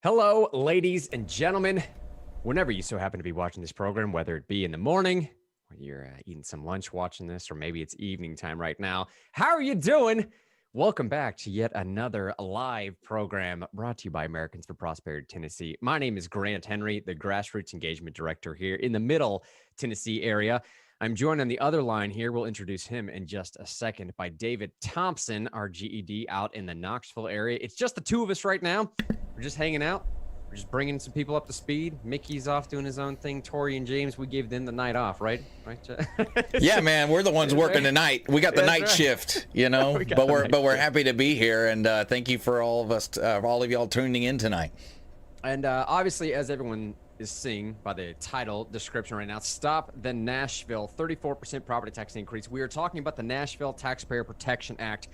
Hello, ladies and gentlemen. Whenever you so happen to be watching this program, whether it be in the morning, or you're eating some lunch watching this, or maybe it's evening time right now, how are you doing? Welcome back to yet another live program brought to you by Americans for Prosperity Tennessee. My name is Grant Henry, the Grassroots Engagement Director here in the Middle Tennessee area. I'm joined on the other line here. We'll introduce him in just a second by David Thompson, our GED out in the Knoxville area. It's just the two of us right now. We're just hanging out. We're just bringing some people up to speed. Mickey's off doing his own thing. Tori and James, we gave them the night off, right? Yeah, man, we're the ones working tonight. We got the night right. shift, but we're happy to be here, and thank you for all of y'all tuning in tonight. And obviously, as everyone is seeing by the title description right now, Stop the Nashville 34% property tax increase. We are talking about the Nashville Taxpayer Protection Act.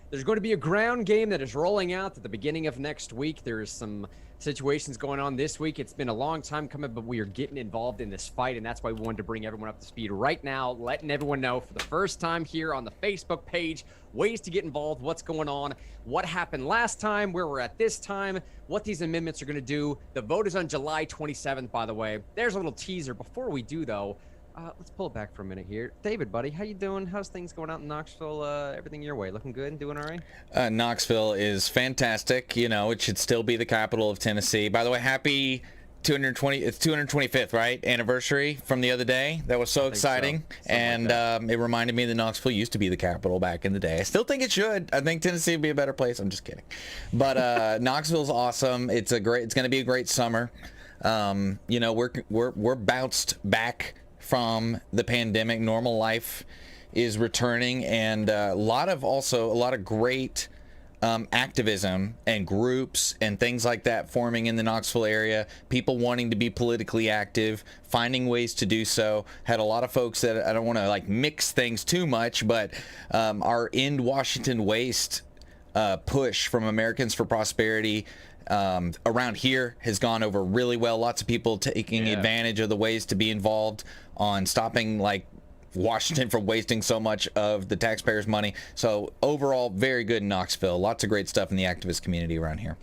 There's going to be a ground game that is rolling out at the beginning of next week. There's some situations going on this week. It's been a long time coming, but we are getting involved in this fight, and that's why we wanted to bring everyone up to speed right now, letting everyone know for the first time here on the Facebook page, ways to get involved, what's going on, what happened last time, where we're at this time, what these amendments are going to do. The vote is on July 27th, by the way. There's a little teaser. Before we do, though, let's pull it back for a minute here. David, buddy, how you doing? How's things going out in Knoxville? Everything your way? Looking good and doing all right? Knoxville is fantastic. It should still be the capital of Tennessee. By the way, happy 225th, right? Anniversary from the other day. That was so exciting. So. And like it reminded me that Knoxville used to be the capital back in the day. I still think it should. I think Tennessee would be a better place. I'm just kidding. But Knoxville's awesome. It's going to be a great summer. We're bounced back from the pandemic. Normal life is returning, and a lot of great activism and groups and things like that forming in the Knoxville area. People wanting to be politically active, finding ways to do so. Had a lot of folks that, I don't want to mix things too much, but our End Washington Waste push from Americans for Prosperity around here has gone over really well. Lots of people taking advantage of the ways to be involved on stopping Washington from wasting so much of the taxpayers' money. So overall, very good in Knoxville. Lots of great stuff in the activist community around here.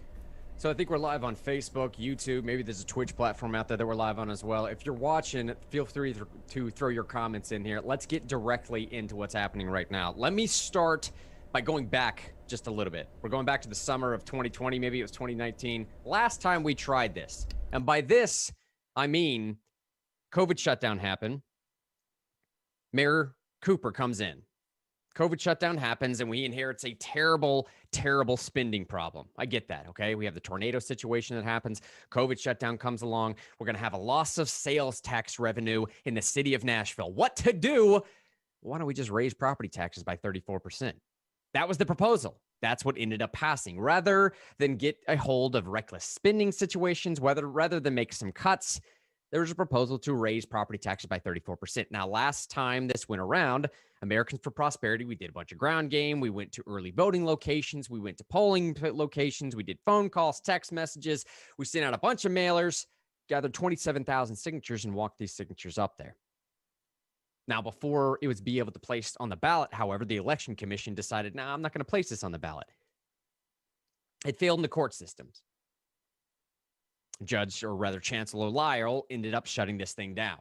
So I think we're live on Facebook, YouTube. Maybe there's a Twitch platform out there that we're live on as well. If you're watching, feel free to throw your comments in here. Let's get directly into what's happening right now. Let me start by going back just a little bit. We're going back to the summer of 2020. Maybe it was 2019. Last time we tried this. And by this, I mean COVID shutdown happened. Mayor Cooper comes in. COVID shutdown happens, and we inherit a terrible, terrible spending problem. I get that, okay? We have the tornado situation that happens. COVID shutdown comes along. We're going to have a loss of sales tax revenue in the city of Nashville. What to do? Why don't we just raise property taxes by 34%? That was the proposal. That's what ended up passing. Rather than get a hold of reckless spending situations, rather than make some cuts, there was a proposal to raise property taxes by 34%. Now, last time this went around, Americans for Prosperity, we did a bunch of ground game. We went to early voting locations. We went to polling locations. We did phone calls, text messages. We sent out a bunch of mailers, gathered 27,000 signatures, and walked these signatures up there. Now, before it was be able to place on the ballot, however, the Election Commission decided, I'm not going to place this on the ballot. It failed in the court systems. Judge, or rather Chancellor Lyle, ended up shutting this thing down.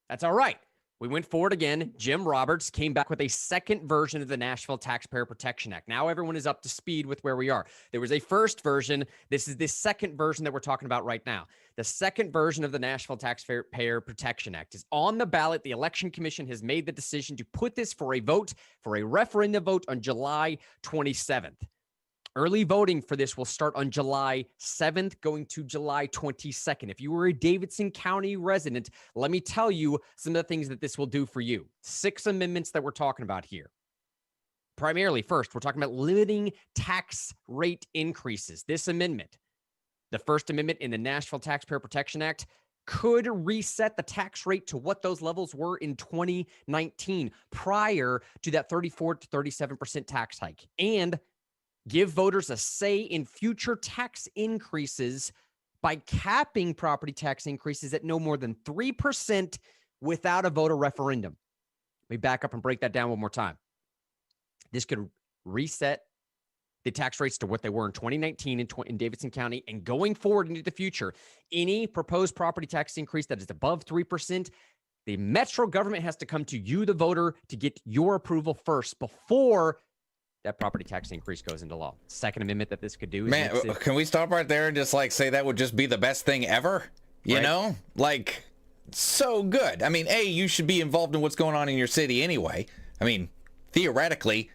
That's all right. We went forward again. Jim Roberts came back with a second version of the Nashville Taxpayer Protection Act. Now everyone is up to speed with where we are. There was a first version. This is the second version that we're talking about right now. The second version of the Nashville Taxpayer Protection Act is on the ballot. The Election Commission has made the decision to put this for a referendum vote on July 27th. Early voting for this will start on July 7th, going to July 22nd. If you were a Davidson County resident, let me tell you some of the things that this will do for you. 6 amendments that we're talking about here. Primarily, first, we're talking about limiting tax rate increases. This amendment, the First Amendment in the Nashville Taxpayer Protection Act, could reset the tax rate to what those levels were in 2019, prior to that 34 to 37% tax hike, and give voters a say in future tax increases by capping property tax increases at no more than 3% without a voter referendum. Let me back up and break that down one more time. This could reset the tax rates to what they were in 2019 in Davidson County. And going forward into the future, any proposed property tax increase that is above 3%, the metro government has to come to you, the voter, to get your approval first before that property tax increase goes into law. Second Amendment that this could do is Man, can we stop right there and just like say that would just be the best thing ever? You know, like so good. I mean, A, you should be involved in what's going on in your city anyway. I mean, theoretically,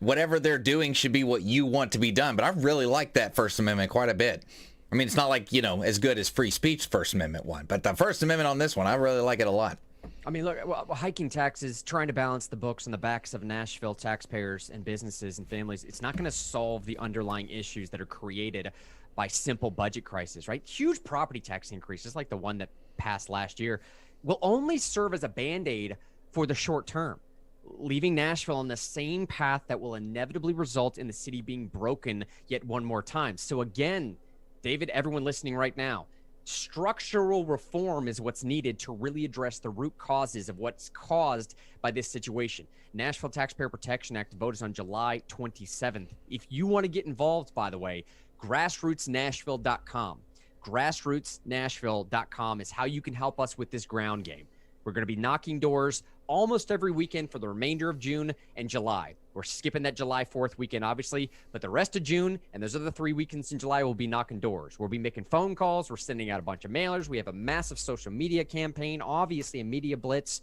whatever they're doing should be what you want to be done. But I really like that First Amendment quite a bit. I mean, it's not like, you know, as good as free speech First Amendment one, but the First Amendment on this one, I really like it a lot. I mean, look, hiking taxes, trying to balance the books on the backs of Nashville taxpayers and businesses and families, it's not going to solve the underlying issues that are created by simple budget crisis, right? Huge property tax increases like the one that passed last year will only serve as a Band-Aid for the short term, leaving Nashville on the same path that will inevitably result in the city being broken yet one more time. So again, David, everyone listening right now, structural reform is what's needed to really address the root causes of what's caused by this situation. Nashville Taxpayer Protection Act vote is on July 27th. If you want to get involved, by the way, grassrootsnashville.com. Grassrootsnashville.com is how you can help us with this ground game. We're going to be knocking doors almost every weekend for the remainder of June and July. We're skipping that July 4th weekend, obviously, but the rest of June and those other 3 weekends in July, we'll be knocking doors. We'll be making phone calls. We're sending out a bunch of mailers. We have a massive social media campaign, obviously a media blitz.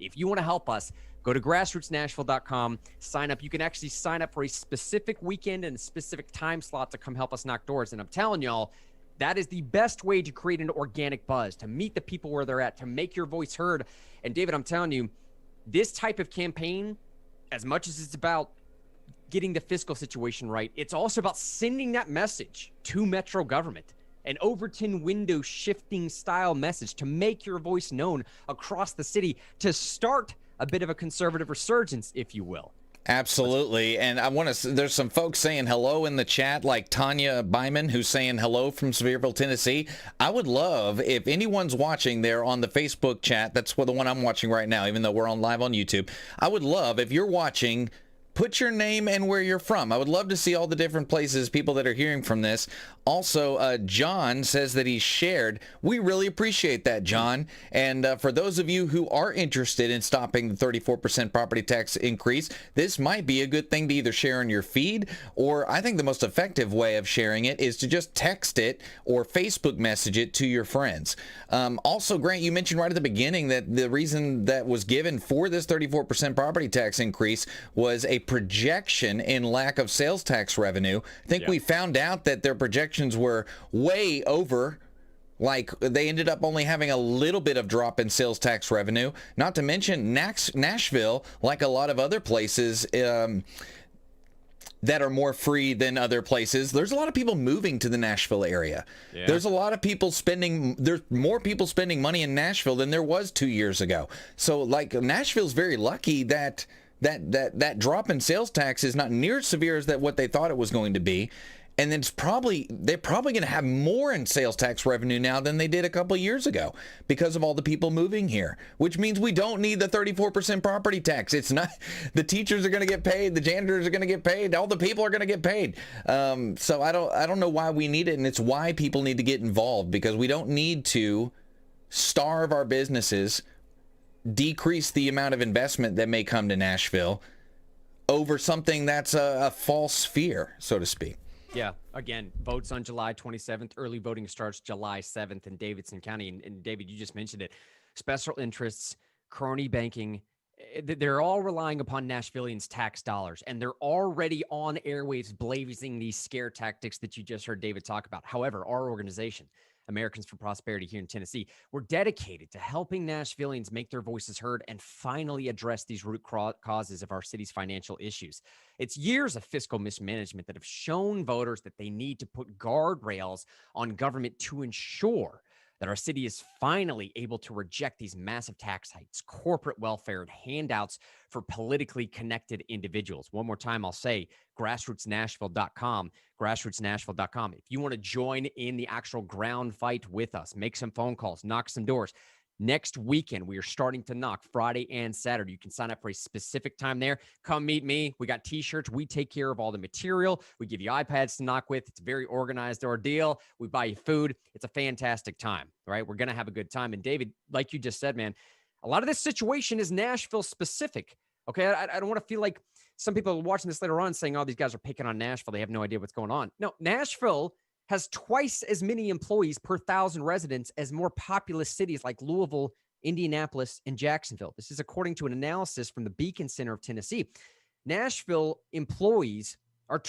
If you want to help us, go to grassrootsnashville.com, sign up. You can actually sign up for a specific weekend and a specific time slot to come help us knock doors. And I'm telling y'all, that is the best way to create an organic buzz, to meet the people where they're at, to make your voice heard. And David, I'm telling you, this type of campaign, as much as it's about getting the fiscal situation right, it's also about sending that message to metro government, an Overton window shifting style message to make your voice known across the city, to start a bit of a conservative resurgence, if you will. Absolutely. And I want to, there's some folks saying hello in the chat, like Tanya Byman, who's saying hello from Sevierville, Tennessee. I would love if anyone's watching there on the Facebook chat. That's the one I'm watching right now, even though we're on live on YouTube. I would love if you're watching, put your name and where you're from. I would love to see all the different places, people that are hearing from this. Also, John says that he's shared. We really appreciate that, John. And for those of you who are interested in stopping the 34% property tax increase, this might be a good thing to either share on your feed, or I think the most effective way of sharing it is to just text it or Facebook message it to your friends. Also, Grant, you mentioned right at the beginning that the reason that was given for this 34% property tax increase was a projection in lack of sales tax revenue. I think we found out that their projections were way over. Like, they ended up only having a little bit of drop in sales tax revenue. Not to mention Nashville, like a lot of other places that are more free than other places, there's a lot of people moving to the Nashville area. Yeah. There's a lot of people there's more people spending money in Nashville than there was 2 years ago. So, like, Nashville's very lucky that that drop in sales tax is not near as severe as what they thought it was going to be. And then they're probably going to have more in sales tax revenue now than they did a couple of years ago because of all the people moving here, which means we don't need the 34% property tax. It's not, the teachers are going to get paid, the janitors are going to get paid, all the people are going to get paid. So I don't know why we need it, and it's why people need to get involved, because we don't need to starve our businesses, decrease the amount of investment that may come to Nashville over something that's a false fear, so to speak. Yeah, again, votes on July 27th. Early voting starts July 7th in Davidson County. And David, you just mentioned it. Special interests, crony banking, they're all relying upon Nashvillians' tax dollars. And they're already on airwaves blazing these scare tactics that you just heard David talk about. However, our organization, Americans for Prosperity here in Tennessee, we're dedicated to helping Nashvillians make their voices heard and finally address these root causes of our city's financial issues. It's years of fiscal mismanagement that have shown voters that they need to put guardrails on government to ensure that our city is finally able to reject these massive tax hikes, corporate welfare, and handouts for politically connected individuals. One more time, I'll say grassrootsnashville.com, grassrootsnashville.com. If you want to join in the actual ground fight with us, make some phone calls, knock some doors, Next weekend, we are starting to knock Friday and Saturday. You can sign up for a specific time there. Come meet me. We got t-shirts. We take care of all the material. We give you iPads to knock with. It's a very organized ordeal. We buy you food. It's a fantastic time, right? We're going to have a good time. And David, like you just said, man, a lot of this situation is Nashville specific. Okay, I don't want to feel like some people are watching this later on saying, oh, these guys are picking on Nashville. They have no idea what's going on. No, Nashville has twice as many employees per 1,000 residents as more populous cities like Louisville, Indianapolis, and Jacksonville. This is according to an analysis from the Beacon Center of Tennessee. Nashville employees are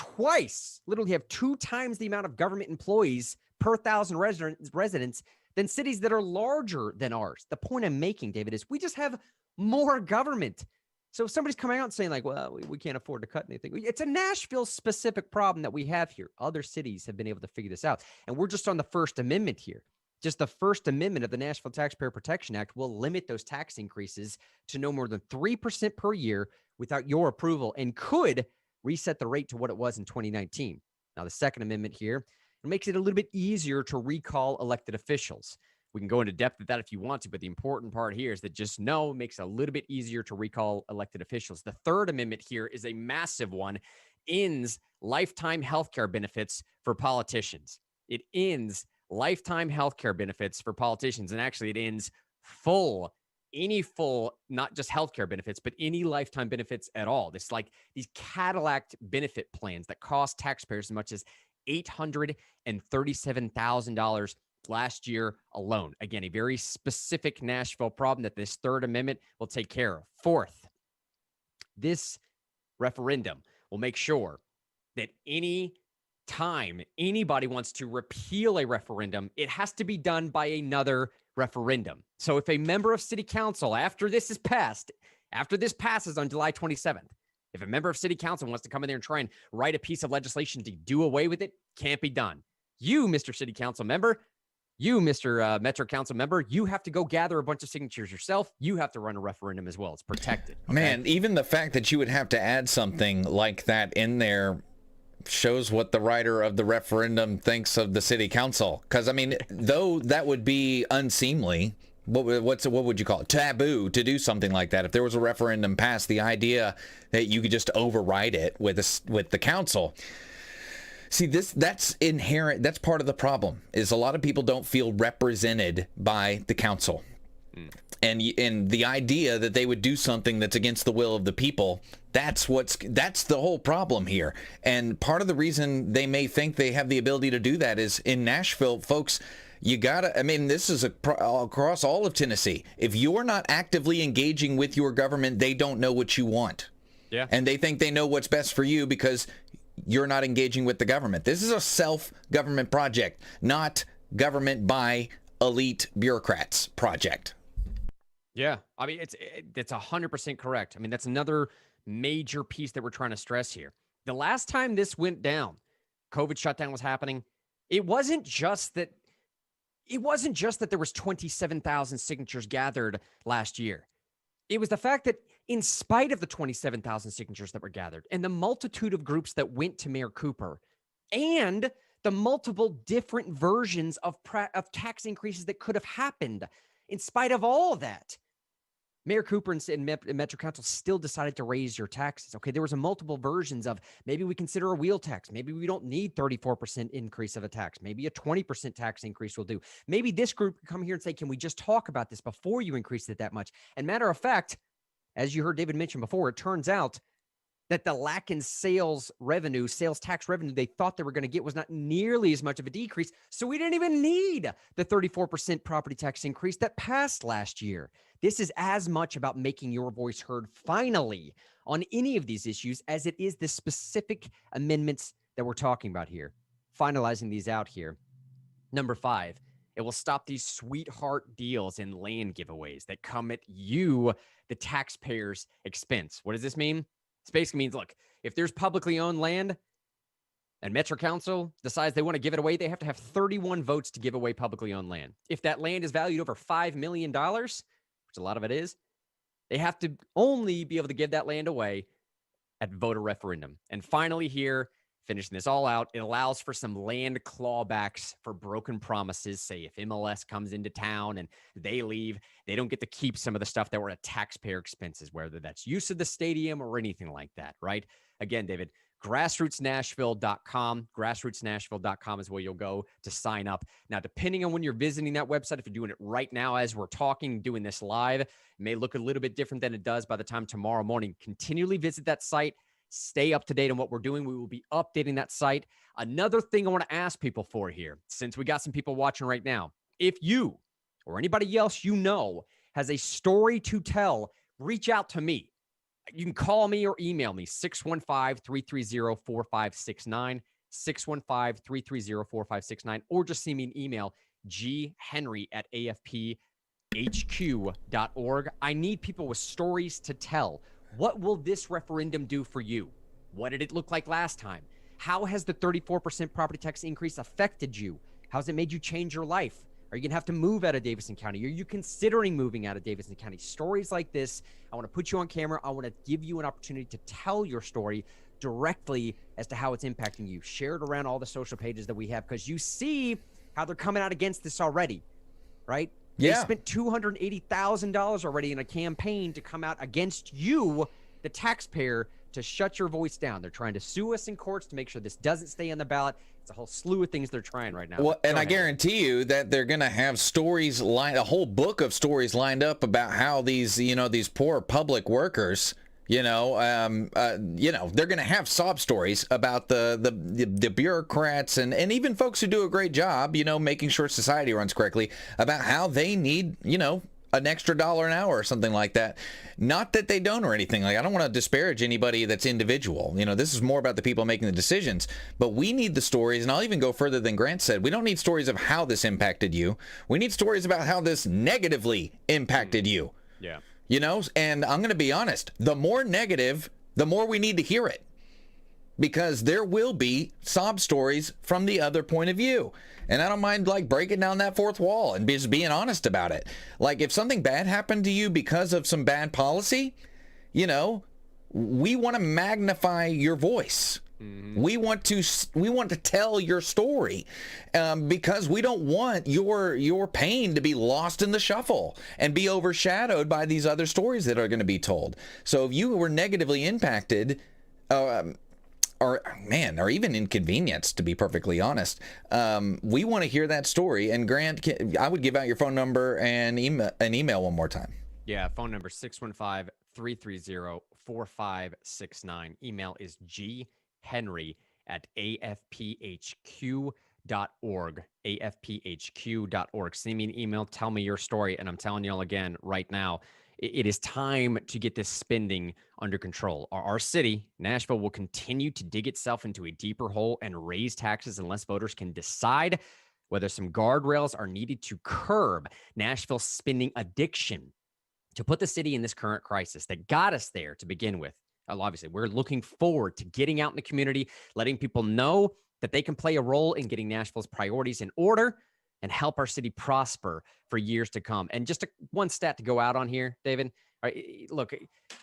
literally have 2 times the amount of government employees per 1,000 residents than cities that are larger than ours. The point I'm making, David, is we just have more government. So if somebody's coming out and saying like, well, we can't afford to cut anything. It's a Nashville specific problem that we have here. Other cities have been able to figure this out. And we're just on the First Amendment here. Just the First Amendment of the Nashville Taxpayer Protection Act will limit those tax increases to no more than 3% per year without your approval and could reset the rate to what it was in 2019. Now, the Second Amendment here, it makes it a little bit easier to recall elected officials. We can go into depth with that if you want to, but the important part here is that just know it makes it a little bit easier to recall elected officials. The Third Amendment here is a massive one. Ends lifetime healthcare benefits for politicians. It ends lifetime healthcare benefits for politicians. And actually, it ends any full, not just healthcare benefits, but any lifetime benefits at all. This like these Cadillac benefit plans that cost taxpayers as much as $837,000 last year alone. Again, a very specific Nashville problem that this Third Amendment will take care of. Fourth, this referendum will make sure that any time anybody wants to repeal a referendum, it has to be done by another referendum. So if a member of city council, after this passes on July 27th, if a member of city council wants to come in there and try and write a piece of legislation to do away with it, can't be done. You, Mr. City Council member, you, Mr. Metro Council member, you have to go gather a bunch of signatures yourself. You have to run a referendum as well. It's protected. Okay? Man, even the fact that you would have to add something like that in there shows what the writer of the referendum thinks of the city council. Because, I mean, though that would be unseemly, what would you call it? Taboo to do something like that. If there was a referendum passed, the idea that you could just override it with the council. See, that's inherent. That's part of the problem. Is a lot of people don't feel represented by the council, and the idea that they would do something that's against the will of the people. That's the whole problem here. And part of the reason they may think they have the ability to do that is in Nashville, folks. You gotta, I mean, this is across all of Tennessee. If you're not actively engaging with your government, they don't know what you want. Yeah. And they think they know what's best for you because you're not engaging with the government. This is a self-government project, not government by elite bureaucrats project. Yeah. I mean, it's 100% correct. I mean, that's another major piece that we're trying to stress here. The last time this went down, COVID shutdown was happening. It wasn't just that there was 27,000 signatures gathered last year. It was the fact that in spite of the 27,000 signatures that were gathered and the multitude of groups that went to Mayor Cooper and the multiple different versions of tax increases that could have happened, in spite of all of that, Mayor Cooper and Metro Council still decided to raise your taxes. Okay, there was a multiple versions of maybe we consider a wheel tax. Maybe we don't need 34% increase of a tax. Maybe a 20% tax increase will do. Maybe this group can come here and say, can we just talk about this before you increase it that much? And matter of fact, as you heard David mention before, it turns out that the lack in sales tax revenue they thought they were going to get was not nearly as much of a decrease. So we didn't even need the 34% property tax increase that passed last year. This is as much about making your voice heard finally on any of these issues as it is the specific amendments that we're talking about here. Finalizing these out here. Number 5, it will stop these sweetheart deals and land giveaways that come at you, the taxpayer's expense. What does this mean? It basically means, look, if there's publicly owned land and Metro Council decides they want to give it away, they have to have 31 votes to give away publicly owned land. If that land is valued over $5 million, which a lot of it is, they have to only be able to give that land away at voter referendum. And finally here, finishing this all out, it allows for some land clawbacks for broken promises. Say if MLS comes into town and they leave, they don't get to keep some of the stuff that were at taxpayer expenses, whether that's use of the stadium or anything like that, right? Again, David, grassrootsnashville.com. Grassrootsnashville.com is where you'll go to sign up. Now, depending on when you're visiting that website, if you're doing it right now as we're talking, doing this live, it may look a little bit different than it does by the time tomorrow morning. Continually visit that site. Stay up to date on what we're doing. We will be updating that site. Another thing I want to ask people for here, since we got some people watching right now, if you or anybody else you know has a story to tell, reach out to me. You can call me or email me, 615-330-4569, 615-330-4569, or just send me an email, ghenry@afphq.org. I need people with stories to tell. What will this referendum do for you? What did it look like last time? How has the 34% property tax increase affected you? How's it made you change your life? Are you going to have to move out of Davidson County? Are you considering moving out of Davidson County? Stories like this, I want to put you on camera. I want to give you an opportunity to tell your story directly as to how it's impacting you. Share it around all the social pages that we have, because you see how they're coming out against this already, right? Yeah. They spent $280,000 already in a campaign to come out against you, the taxpayer, to shut your voice down. They're trying to sue us in courts to make sure this doesn't stay on the ballot. It's a whole slew of things they're trying right now. Well, and I guarantee you that they're going to have stories a whole book of stories lined up about how these poor public workers, they're going to have sob stories about the bureaucrats and even folks who do a great job, making sure society runs correctly, about how they need, an extra $1 an hour or something like that. Not that they don't or anything. I don't want to disparage anybody that's individual. This is more about the people making the decisions. But we need the stories, and I'll even go further than Grant said. We don't need stories of how this impacted you. We need stories about how this negatively impacted you. Yeah. And I'm going to be honest, the more negative, the more we need to hear it. Because there will be sob stories from the other point of view. And I don't mind breaking down that fourth wall and just being honest about it. If something bad happened to you because of some bad policy, we want to magnify your voice. Mm-hmm. We want to tell your story because we don't want your pain to be lost in the shuffle and be overshadowed by these other stories that are going to be told. So if you were negatively impacted, or even inconvenienced, to be perfectly honest, we want to hear that story. And Grant, I would give out your phone number and an email one more time. Yeah, phone number 615-330-4569. Email is ghenry@afphq.org. afphq.org. Send me an email, tell me your story, and I'm telling y'all again right now, it is time to get this spending under control. Our city, Nashville, will continue to dig itself into a deeper hole and raise taxes unless voters can decide whether some guardrails are needed to curb Nashville's spending addiction, to put the city in this current crisis that got us there to begin with. Obviously, we're looking forward to getting out in the community, letting people know that they can play a role in getting Nashville's priorities in order and help our city prosper for years to come. And just one stat to go out on here, David. All right, look,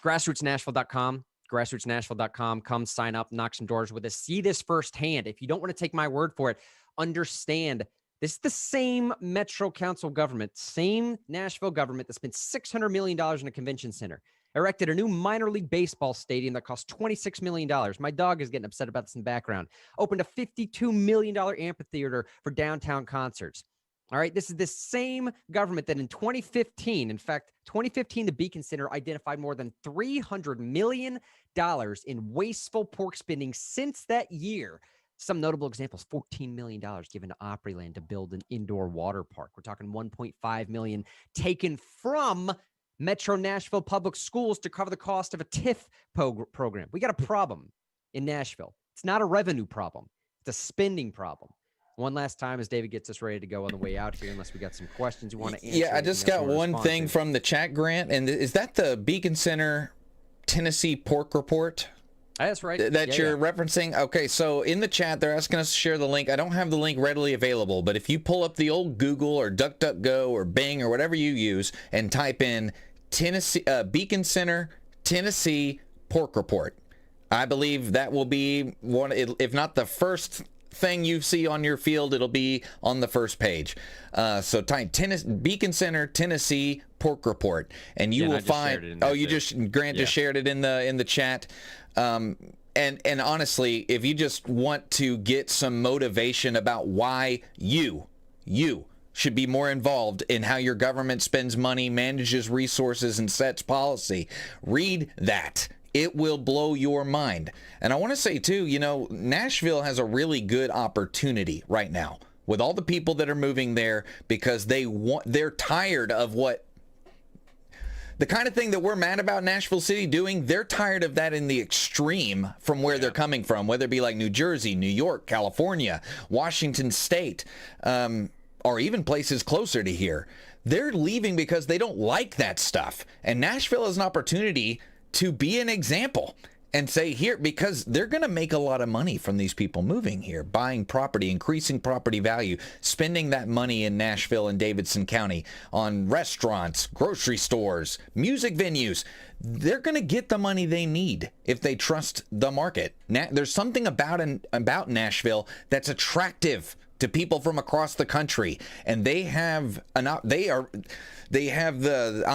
grassrootsnashville.com, grassrootsnashville.com. Come sign up, knock some doors with us. See this firsthand. If you don't want to take my word for it, understand this is the same Metro Council government, same Nashville government that spent $600 million in a convention center, erected a new minor league baseball stadium that cost $26 million. My dog is getting upset about this in the background. Opened a $52 million amphitheater for downtown concerts. All right, this is the same government that in 2015, the Beacon Center identified more than $300 million in wasteful pork spending since that year. Some notable examples: $14 million given to Opryland to build an indoor water park. We're talking $1.5 million taken from Metro Nashville Public Schools to cover the cost of a TIF program. We got a problem in Nashville. It's not a revenue problem. It's a spending problem. One last time as David gets us ready to go on the way out here, unless we got some questions you want to answer. Yeah, I just got one thing from the chat, Grant, and is that the Beacon Center Tennessee pork report? That's right. That you're referencing? Okay, so in the chat, they're asking us to share the link. I don't have the link readily available, but if you pull up the old Google or DuckDuckGo or Bing or whatever you use and type in Tennessee Beacon Center Tennessee pork report, I believe that will be one, if not the first thing you see on your field, it'll be on the first page. So Beacon Center, Tennessee pork report, and you will find. Oh, you just Grant just shared it in the chat. And honestly, if you just want to get some motivation about why you should be more involved in how your government spends money, manages resources, and sets policy, read that. It will blow your mind. And I want to say too, Nashville has a really good opportunity right now with all the people that are moving there, because they're tired of the kind of thing that we're mad about Nashville City doing. They're tired of that in the extreme from where they're coming from, whether it be like New Jersey, New York, California, Washington State, or even places closer to here. They're leaving because they don't like that stuff. And Nashville is an opportunity to be an example and say, here, because they're going to make a lot of money from these people moving here, buying property, increasing property value, spending that money in Nashville and Davidson County on restaurants, grocery stores, music venues. They're going to get the money they need if they trust the market. There's something about Nashville that's attractive to people from across the country, and I'm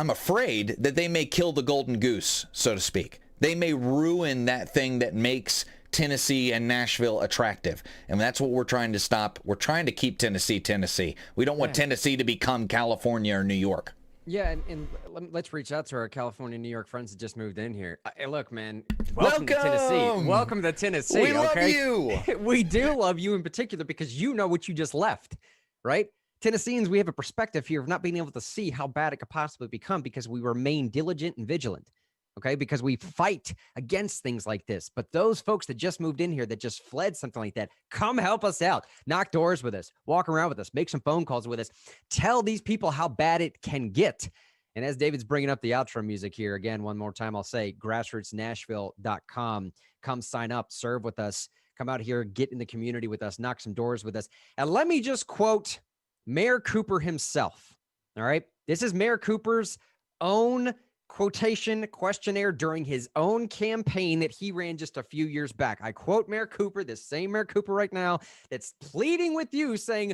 afraid that they may kill the golden goose, so to speak. They may ruin that thing that makes Tennessee and Nashville attractive. And that's what we're trying to stop. We're trying to keep Tennessee. We don't want Tennessee to become California or New York. Yeah, and let's reach out to our California, New York friends that just moved in here. Hey, look, man, welcome to Tennessee. Welcome to Tennessee. We love you. We do love you in particular because you know what you just left, right? Tennesseans, we have a perspective here of not being able to see how bad it could possibly become because we remain diligent and vigilant. Okay, because we fight against things like this. But those folks that just moved in here, that just fled something like that, come help us out. Knock doors with us. Walk around with us. Make some phone calls with us. Tell these people how bad it can get. And as David's bringing up the outro music here, again, one more time, I'll say grassrootsnashville.com. Come sign up, serve with us. Come out here, get in the community with us, knock some doors with us. And let me just quote Mayor Cooper himself. All right. This is Mayor Cooper's own quotation questionnaire during his own campaign that he ran just a few years back. I quote Mayor Cooper, this same Mayor Cooper right now, that's pleading with you saying,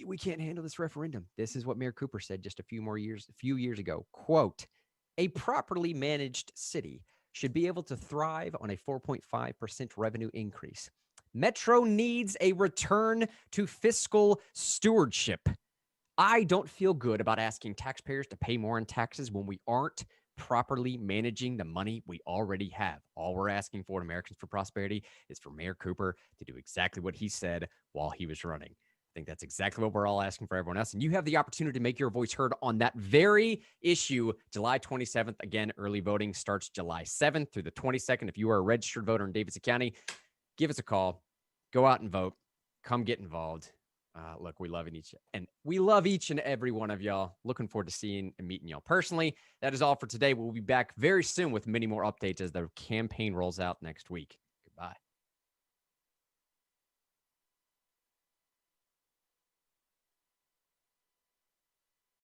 we can't handle this referendum. This is what Mayor Cooper said just a few years ago. Quote, a properly managed city should be able to thrive on a 4.5% revenue increase. Metro needs a return to fiscal stewardship. I don't feel good about asking taxpayers to pay more in taxes when we aren't properly managing the money we already have. All we're asking for at Americans for Prosperity is for Mayor Cooper to do exactly what he said while he was running. I think that's exactly what we're all asking for everyone else. And you have the opportunity to make your voice heard on that very issue, July 27th. Again, early voting starts July 7th through the 22nd. If you are a registered voter in Davidson County, give us a call. Go out and vote. Come get involved. Look, we love each and every one of y'all. Looking forward to seeing and meeting y'all personally. That is all for today. We'll be back very soon with many more updates as the campaign rolls out next week.